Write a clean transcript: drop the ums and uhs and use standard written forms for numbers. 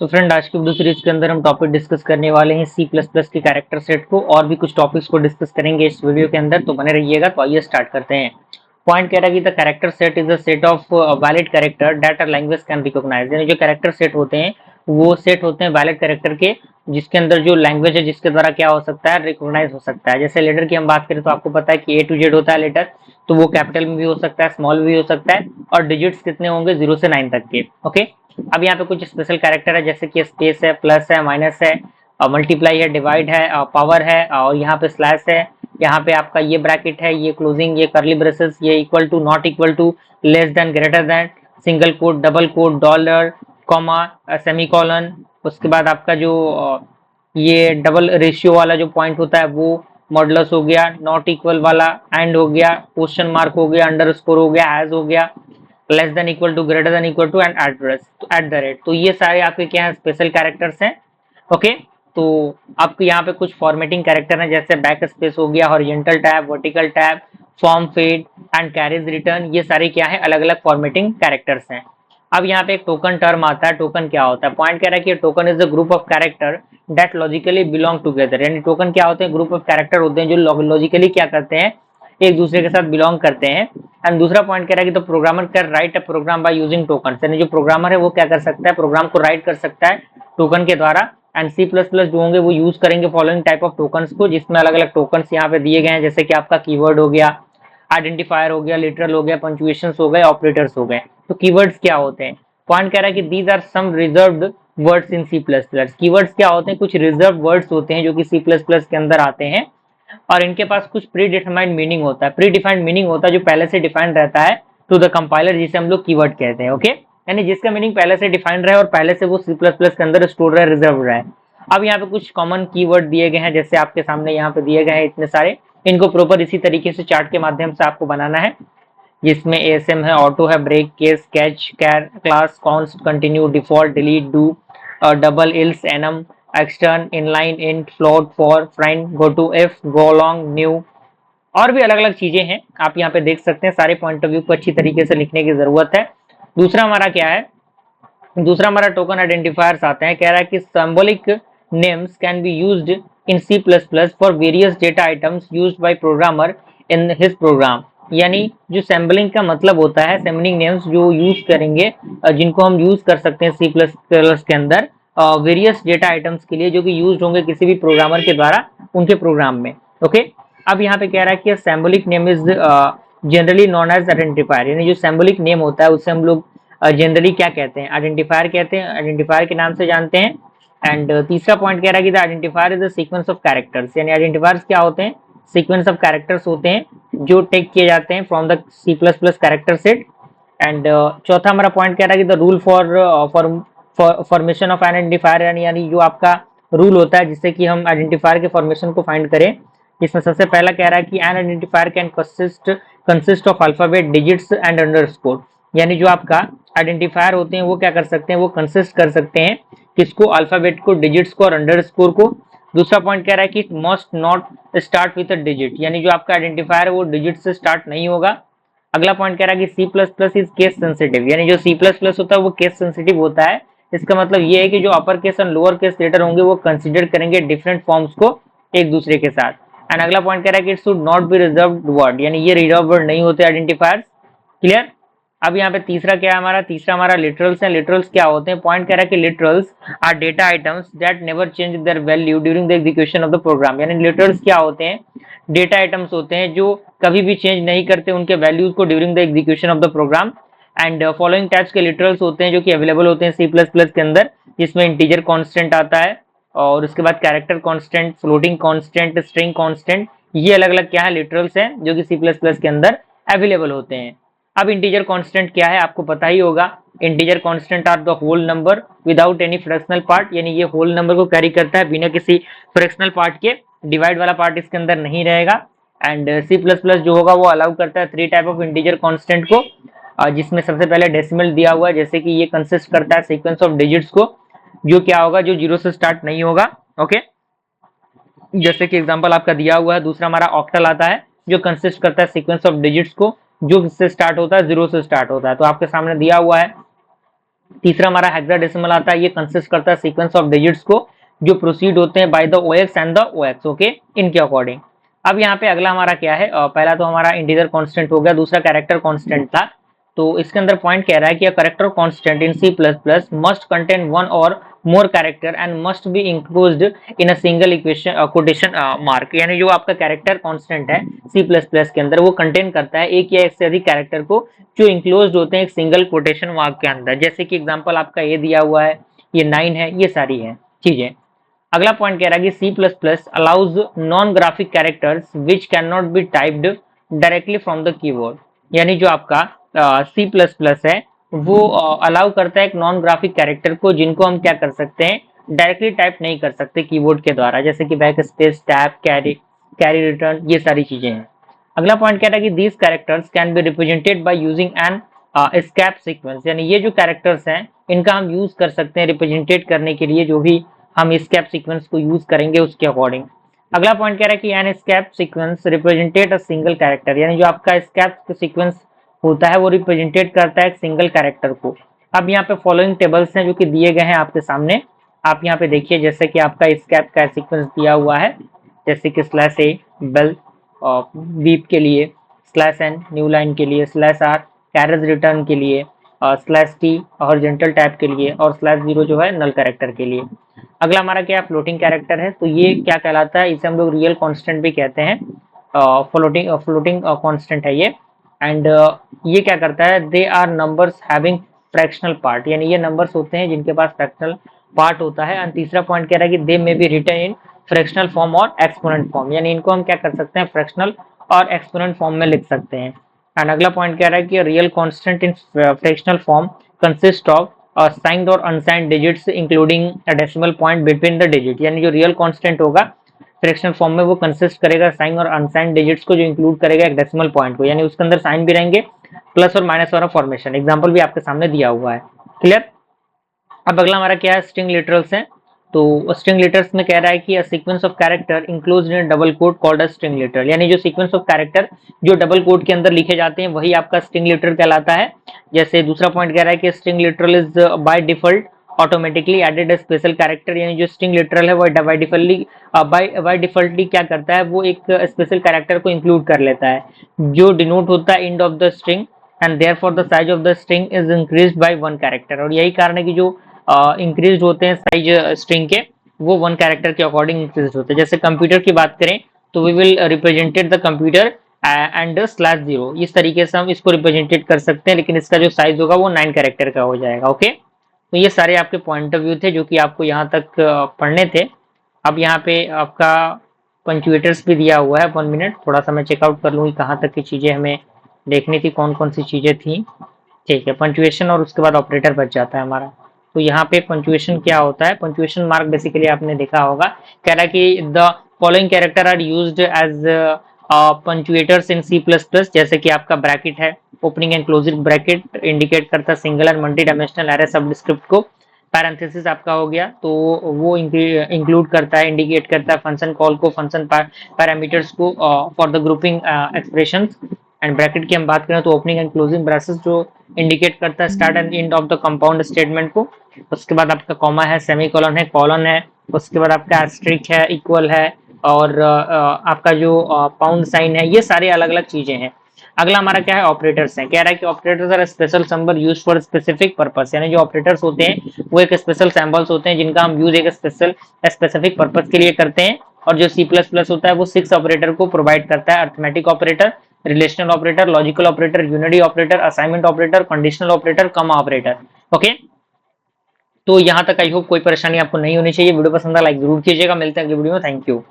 तो फ्रेंड आज की वीडियो सीरीज के अंदर हम टॉपिक डिस्कस करने वाले हैं सी प्लस प्लस के कैरेक्टर सेट को और भी कुछ टॉपिक्स को डिस्कस करेंगे इस वीडियो के अंदर, तो बने रहिएगा। तो आइए स्टार्ट करते हैं। पॉइंट कह रहा है कि the character set is a set of valid character that a language can recognise. यानी जो कैरेक्टर सेट होते हैं वो सेट होते हैं वैलिड कैरेक्टर के, जिसके अंदर जो लैंग्वेज है जिसके द्वारा क्या हो सकता है, रिकॉग्नाइज हो सकता है। जैसे लेटर की हम बात करें तो आपको पता है कि ए टू जेड होता है लेटर, तो वो कैपिटल में भी हो सकता है, स्मॉल में भी हो सकता है, और डिजिट्स कितने होंगे 0 से 9 तक के। ओके, अब यहाँ पे कुछ स्पेशल कैरेक्टर है जैसे कि स्पेस है, प्लस है, माइनस है, मल्टीप्लाई है, डिवाइड है, पावर है, और यहाँ पे स्लैश है। यहाँ पे आपका ये ब्रैकेट है, ये क्लोजिंग, ये कर्ली ब्रेसेस, ये equal to, not equal to, less than, greater than, single quote, double quote, dollar, comma, semicolon. उसके बाद आपका जो ये डबल रेशियो वाला जो पॉइंट होता है वो मॉडुलस हो गया, नॉट इक्वल वाला एंड हो गया, क्वेश्चन मार्क हो गया, अंडरस्कोर हो गया, एज हो गया, less than equal to, greater than equal to and at the rate. तो ये सारे आपके क्या है, स्पेशल कैरेक्टर्स हैं। ओके, तो आपको यहाँ पे कुछ फॉर्मेटिंग कैरेक्टर हैं जैसे बैक स्पेस हो गया, horizontal tab, vertical tab, form feed and carriage return. ये सारे क्या है, अलग अलग फॉर्मेटिंग कैरेक्टर्स हैं। अब यहाँ पे एक टोकन टर्म आता है। टोकन क्या होता है? पॉइंट कह रहा है कि token is a group of character that logically belong together. यानी टोकन क्या होते हैं? ग्रुप ऑफ कैरेक्टर होते हैं जो लॉजिकली क्या करते हैं, एक दूसरे के साथ बिलोंग करते हैं। एंड दूसरा पॉइंट कह रहा है कि the programmer can write a program by using token. यानी जो प्रोग्रामर है वो क्या कर सकता है, प्रोग्राम को राइट कर सकता है टोकन के द्वारा। एंड सी प्लस प्लस जो होंगे वो यूज करेंगे फॉलोइंग टाइप ऑफ टोकन्स को, जिसमें अलग अलग टोकन्स यहाँ पे दिए गए हैं जैसे कि आपका कीवर्ड हो गया, आइडेंटिफायर हो गया, लिटरल हो गया, पंक्चुएशंस हो गए, ऑपरेटर्स हो गए। तो कीवर्ड्स क्या होते हैं? पॉइंट कह रहा है कि these are some reserved words in C plus plus. Keywords क्या होते हैं? कुछ रिजर्व वर्ड्स होते हैं जो कि सी प्लस प्लस के अंदर आते हैं और इनके पास कुछ प्री डिटरमाइंड मीनिंग होता है। प्री डिफाइंड मीनिंग होता है जो पहले से डिफाइंड रहता है टू द कंपाइलर, जिसे हम लोग कीवर्ड कहते हैं। ओके, यानी जिसका मीनिंग पहले से डिफाइंड रहे और पहले से वो सी प्लस प्लस के अंदर स्टोर रहे, रिजर्व रहे। अब यहाँ पे कुछ कॉमन कीवर्ड दिए गए हैं जैसे आपके सामने यहाँ पे दिए गए हैं इतने सारे। इनको प्रॉपर इसी तरीके से चार्ट के माध्यम से आपको बनाना है, जिसमें एएसएम है, ऑटो है, break, case, catch, char, class, const, continue, default, delete, do, double, else, enum, extern, inline, int, float, for, friend, goto, if, go long, new, और भी अलग अलग चीजें हैं। आप यहाँ पे देख सकते हैं। सारे पॉइंट ऑफ व्यू को अच्छी तरीके से लिखने की जरूरत है। दूसरा हमारा क्या है? दूसरा हमारा टोकन आइडेंटिफायर्स आते हैं। कह रहा है कि symbolic names can be used in C plus plus for various data items used by programmer in his program. यानी जो सैम्बलिंग का मतलब होता है, सैम्बलिंग नेम्स जो यूज करेंगे, जिनको हम यूज कर सकते हैं सी प्लस प्लस के अंदर वेरियस डेटा आइटम्स के लिए, जो कि यूज होंगे किसी भी प्रोग्रामर के द्वारा उनके प्रोग्राम में। ओके, अब यहाँ पे कह रहा है कि symbolic name is generally known as identifier. यानी जो सैम्बलिक नेम होता है उससे हम लोग जनरली क्या कहते हैं, आइडेंटिफायर कहते हैं, आइडेंटिफायर के नाम से जानते हैं। एंड तीसरा पॉइंट कह रहा है कि the identifier is a sequence of characters. यानी आइडेंटिफायर्स क्या होते हैं? सीक्वेंस ऑफ कैरेक्टर्स होते हैं जो टेक किए जाते हैं from the C plus plus character set. And चौथा हमारा पॉइंट कह रहा है कि the rule for formation of identifier, यानी जो आपका रूल होता है जिससे कि हम आइडेंटिफायर के फॉर्मेशन को फाइंड करें। इसमें सबसे पहला कह रहा है कि N identifier can consist of alphabet, digits and underscore. यानी जो आपका आइडेंटिफायर होते हैं वो क्या कर सकते हैं, वो कंसिस्ट कर सकते हैं किसको? अल्फाबेट को, डिजिट्स को और अंडरस्कोर को। दूसरा पॉइंट कह रहा है कि it must not start with a digit. यानी जो आपका आइडेंटिफायर है वो डिजिट से स्टार्ट नहीं होगा। अगला पॉइंट कह रहा है कि C plus plus is case sensitive. यानी जो सी प्लस प्लस होता है वो केस सेंसिटिव होता है। इसका मतलब ये है कि जो अपर केस और लोअर केस लेटर होंगे वो कंसिडर करेंगे डिफरेंट फॉर्म्स को एक दूसरे के साथ। एंड अगला पॉइंट कह रहा है कि it should not be reserved word. यानी ये रिजर्व वर्ड नहीं होते आइडेंटिफायर्स। क्लियर? अब यहाँ पे तीसरा क्या है हमारा? तीसरा हमारा लिटरल्स है। लिटरल्स क्या होते हैं? पॉइंट कह रहा है कि literals are data items that never change their value during the execution of the program. यानी लिटरल्स क्या होते हैं? डेटा आइटम्स होते हैं जो कभी भी चेंज नहीं करते उनके वैल्यूज को during the execution of the program. And following types के लिटरल्स होते हैं जो कि अवेलेबल होते हैं सी प्लस प्लस के अंदर, जिसमें इंटीजर कांस्टेंट आता है और उसके बाद character constant, floating constant, string constant. ये अलग अलग क्या है, लिटरल्स हैं जो कि सी प्लस प्लस के अंदर अवेलेबल होते हैं। अब इंटीजर कांस्टेंट क्या है आपको पता ही होगा। Integer constant are the whole number without any fractional part. यानी ये होल नंबर को कैरी करता है बिना किसी फ्रैक्शनल पार्ट के। डिवाइड वाला पार्ट इसके अंदर नहीं रहेगा। एंड सी प्लस प्लस जो होगा वो अलाउ करता है 3 टाइप ऑफ इंटीजर कांस्टेंट को, जिसमें सबसे पहले डेसिमल दिया हुआ है, जैसे कि ये कंसिस्ट करता है सीक्वेंस ऑफ डिजिट्स को, जो क्या होगा, जो 0 से स्टार्ट नहीं होगा। ओके, जैसे कि एग्जांपल आपका दिया हुआ है। दूसरा हमारा ऑक्टल आता है जो कंसिस्ट करता है सीक्वेंस ऑफ डिजिट्स को, जो किससे स्टार्ट होता है, 0 से स्टार्ट होता है। तो आपके सामने दिया हुआ है तीसरा हमारा हेक्साडेसिमल आता है, ये कंसिस्ट करता है सीक्वेंस ऑफ डिजिट्स को जो प्रोसीड होते हैं by the OX and the OX, okay, इनके अकॉर्डिंग। अब यहाँ पे अगला हमारा क्या है, पहला तो हमारा इंटीजर कांस्टेंट हो गया, दूसरा कैरेक्टर कांस्टेंट था। तो इसके अंदर पॉइंट कह रहा है कि a character constant in C plus plus must contain one और more character and must be included in a single equation quotation mark, यानी जो आपका कैरेक्टर कांस्टेंट है सी प्लस प्लस के अंदर वो कंटेन करता है एक या एक से अधिक कैरेक्टर को जो इंक्लोज्ड होते हैं एक सिंगल कोटेशन मार्क के अंदर। जैसे कि एग्जांपल आपका ये दिया हुआ है, ये 9 है, ये सारी है चीजें। अगला पॉइंट कह रहा है कि C plus plus allows non graphic characters which can not be typed directly from the keyboard, यानी जो आपका सी प्लस प्लस है वो अलाउ करता है एक नॉन ग्राफिक कैरेक्टर को जिनको हम क्या कर सकते हैं, डायरेक्टली टाइप नहीं कर सकते कीबोर्ड के द्वारा, जैसे कि back space, tab, carry, carry return, ये सारी चीजें हैं। अगला पॉइंट कह रहा है कि these characters can be represented by using N escape sequence, यानी ये जो कैरेक्टर्स हैं इनका हम यूज कर सकते हैं रिप्रेजेंटेट करने के लिए, जो भी हम एस्केप सीक्वेंस को यूज करेंगे उसके अकॉर्डिंग। अगला पॉइंट कह रहा है कि an escape sequence represented a single character, यानी जो आपका एस्केप सीक्वेंस होता है वो रिप्रेजेंटेट करता है एक सिंगल कैरेक्टर को। अब यहाँ पे फॉलोइंग टेबल्स हैं जो कि दिए गए हैं आपके सामने, आप यहाँ पे देखिए, जैसे कि आपका स्कैप का सीक्वेंस दिया हुआ है, जैसे कि स्लैश ए बेल बीप के लिए, स्लैश एन न्यू लाइन के लिए, स्लैश आर कैरेज रिटर्न के लिए, स्लैश टी हॉरिजॉन्टल टैब के लिए, और स्लैश जीरो जो है नल कैरेक्टर के लिए। अगला हमारा क्या है, फ्लोटिंग कैरेक्टर है, तो ये क्या कहलाता है, इसे हम लोग रियल कांस्टेंट भी कहते हैं, फ्लोटिंग कांस्टेंट है ये। एंड ये क्या करता है, they are numbers having fractional part, यानी ये नंबर्स होते हैं जिनके पास फ्रैक्शनल पार्ट होता है। एंड तीसरा पॉइंट कह रहा है कि they may be written in fractional form और एक्सपोनेंट फॉर्म, यानी इनको हम क्या कर सकते हैं, फ्रैक्शनल और एक्सपोनेंट फॉर्म में लिख सकते हैं। एंड अगला पॉइंट कह रहा है कि real constant in fractional form consist of signed और unsigned digits including a decimal point between the digit, यानी जो रियल कांस्टेंट होगा फ्रैक्शनल फॉर्म में वो कंसिस्ट करेगा साइन और अनसाइन डिजिट्स को जो इंक्लूड करेगा एक डेसिमल पॉइंट को, यानी उसके अंदर साइन भी रहेंगे, प्लस और माइनस वाला फॉर्मेशन, एग्जांपल भी आपके सामने दिया हुआ है। क्लियर। अब अगला हमारा क्या है, स्ट्रिंग लिटरल्स है। तो स्ट्रिंग लिटर्स में कह रहा है कि a sequence of character includes in double quote called a string literal, यानी जो सीक्वेंस ऑफ कैरेक्टर जो डबल कोट के अंदर लिखे जाते हैं वही आपका स्ट्रिंग लिटर कहलाता है। जैसे दूसरा पॉइंट कह रहा है कि string literal is by default automatically added a special character, यानी जो स्ट्रिंग लिटरल है वो बाय डिफॉल्टली क्या करता है, वो एक स्पेशल कैरेक्टर को इंक्लूड कर लेता है जो डिनोट होता है end of the string, and therefore the size of the string is increased by one character, और यही कारण है कि जो इंक्रीज होते हैं साइज स्ट्रिंग के वो वन कैरेक्टर के अकॉर्डिंग इंक्रीज होते हैं। जैसे कंप्यूटर की बात करें तो we will represented the computer and slash zero, इस तरीके से हम इसको रिप्रेजेंटेड कर सकते हैं, लेकिन इसका जो साइज होगा वो 9 कैरेक्टर का हो जाएगा। ओके, तो ये सारे आपके पॉइंट ऑफ व्यू थे जो कि आपको यहाँ तक पढ़ने थे। अब यहाँ पे आपका पंक्चुएटर्स भी दिया हुआ है, 1 मिनट थोड़ा सा मैं चेकआउट कर लूँ कहाँ तक की चीज़ें हमें देखनी थी, कौन कौन सी चीज़ें थी। ठीक है, पंक्चुएशन और उसके बाद ऑपरेटर बच जाता है हमारा। तो यहाँ पे पंक्चुएशन क्या होता है, पंक्चुएशन मार्क बेसिकली आपने देखा होगा, कह रहा है कि the following character are used as punctuators in C plus plus, जैसे कि आपका ब्रैकेट है, opening and closing bracket indicate करता है single and multi dimensional array subscript को। पैरेंथेसिस आपका हो गया तो वो इंक्लूड करता है, इंडिकेट करता है फंक्शन कॉल को, फंक्शन पैरामीटर्स को for the grouping expressions. And bracket की हम बात करें तो ओपनिंग एंड क्लोजिंग ब्रेसेस जो इंडिकेट करता है start and end of the compound statement को। उसके बाद आपका कॉमा है, सेमीकोलन है, कॉलन है, उसके बाद आपका एस्ट्रिक है, इक्वल है, और आपका जो पाउंड साइन है, ये सारी अलग अलग चीजें हैं। अगला हमारा क्या है, ऑपरेटर्स है। कह रहा है कि operators are special symbol used for specific purpose, यानी जो ऑपरेटर्स होते हैं वो एक स्पेशल सिंबल्स होते हैं जिनका हम यूज एक स्पेसिफिक पर्पस के लिए करते हैं। और जो सी प्लस प्लस होता है वो 6 ऑपरेटर को प्रोवाइड करता है, arithmetic operator, relational operator, logical operator, unity operator, assignment operator, conditional operator, comma operator. Okay, तो यहाँ तक आई होप कोई परेशानी आपको नहीं होनी चाहिए। वीडियो पसंद है लाइक जरूर कीजिएगा, मिलते हैं अगली वीडियो में, थैंक यू।